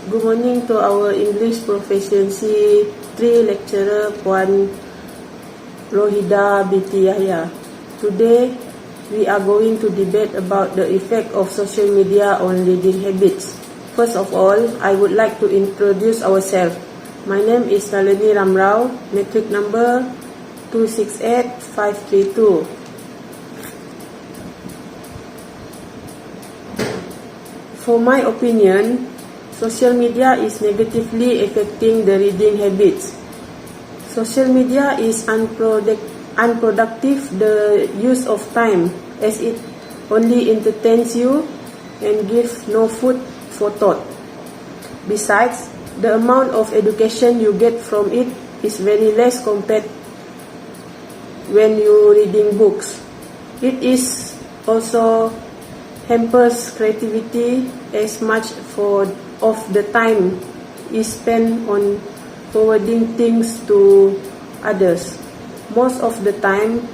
Good morning to our English Proficiency 3 lecturer Puan Rohida binti Yahya. Today, we are going to debate about the effect of social media on reading habits. First of all, I would like to introduce ourselves. My name is Nalini Ramrao, metric number 268532. For my opinion, social media is negatively affecting the reading habits. Social media is unproductive the use of time, as it only entertains you and gives no food for thought. Besides, the amount of education you get from it is very less compared when you reading books. It is also hampers creativity as much of the time is spent on forwarding things to others. Most of the time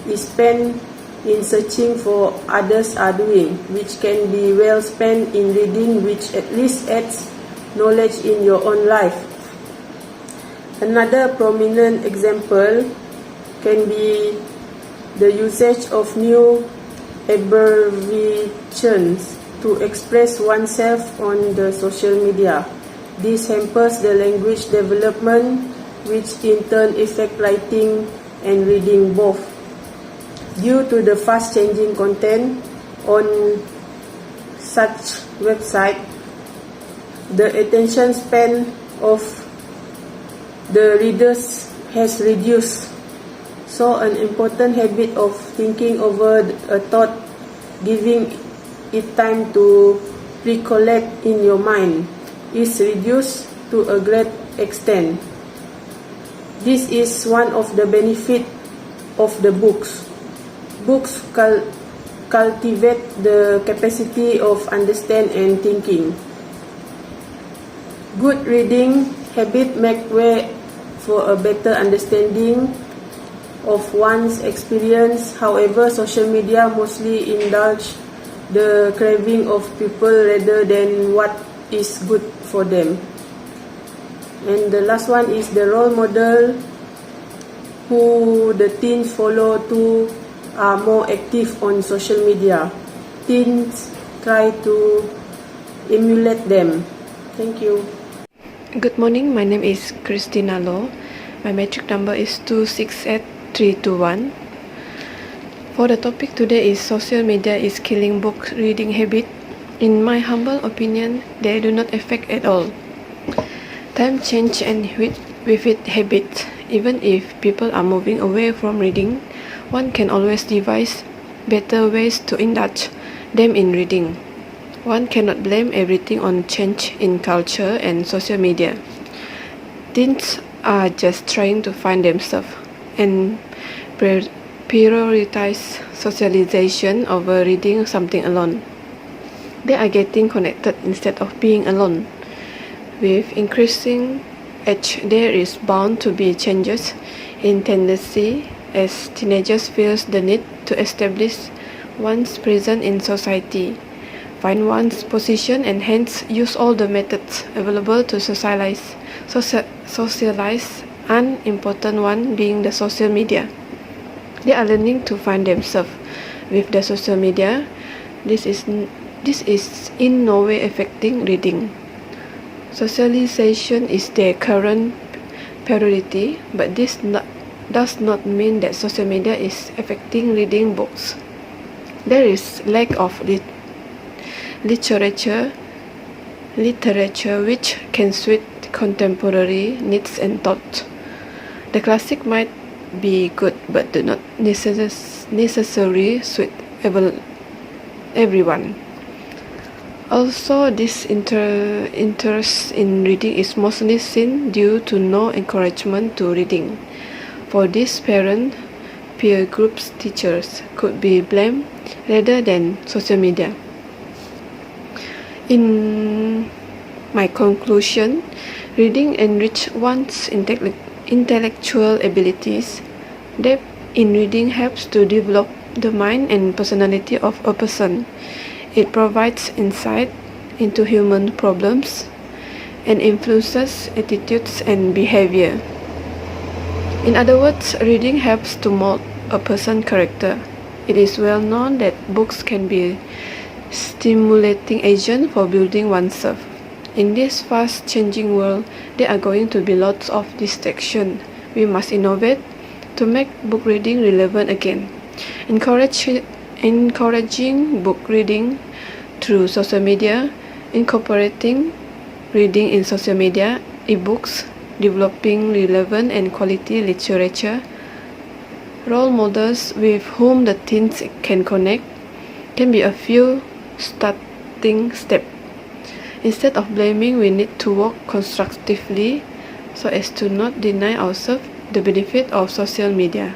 is spent in searching for others are doing, which can be well spent in reading, which at least adds knowledge in your own life. Another prominent example can be the usage of new abbreviations to express oneself on the social media. This hampers the language development, which in turn affect writing and reading both. Due to the fast-changing content on such website, the attention span of the readers has reduced. So an important habit of thinking over a thought, giving it time to recollect in your mind, is reduced to a great extent. This is one of the benefits of the books. Books cultivate the capacity of understand and thinking. Good reading habit make way for a better understanding of one's experience. However, social media mostly indulge the craving of people rather than what is good for them. And the last one is the role model who the teens follow too are more active on social media. Teens try to emulate them. Thank you. Good morning, my name is Christina Loh. My metric number is 268321. For the topic today is social media is killing book reading habit. In my humble opinion, they do not affect at all. Time change and with it habit. Even if people are moving away from reading, one can always devise better ways to indulge them in reading. One cannot blame everything on change in culture and social media. Teens are just trying to find themselves and prioritize socialization over reading something alone. They are getting connected instead of being alone. With increasing age, there is bound to be changes in tendency as teenagers feel the need to establish one's presence in society, find one's position, and hence use all the methods available to socialize. An important one being the social media. They are learning to find themselves with the social media. This is in no way affecting reading. Socialization is their current priority, but this does not mean that social media is affecting reading books. There is lack of literature which can suit contemporary needs and thought. The classic might be good but do not necessarily suit everyone. Also, this interest in reading is mostly seen due to no encouragement to reading. For this, parents, peer groups, teachers could be blamed rather than social media. In my conclusion, reading enriches one's intellectual abilities. Depth in reading helps to develop the mind and personality of a person. It provides insight into human problems, and influences attitudes and behavior. In other words, reading helps to mold a person's character. It is well known that books can be a stimulating agent for building oneself. In this fast-changing world, there are going to be lots of distraction. We must innovate to make book reading relevant again. Encouraging book reading through social media, incorporating reading in social media, ebooks, developing relevant and quality literature, role models with whom the teens can connect, can be a few starting steps. Instead of blaming, we need to work constructively so as to not deny ourselves the benefit of social media.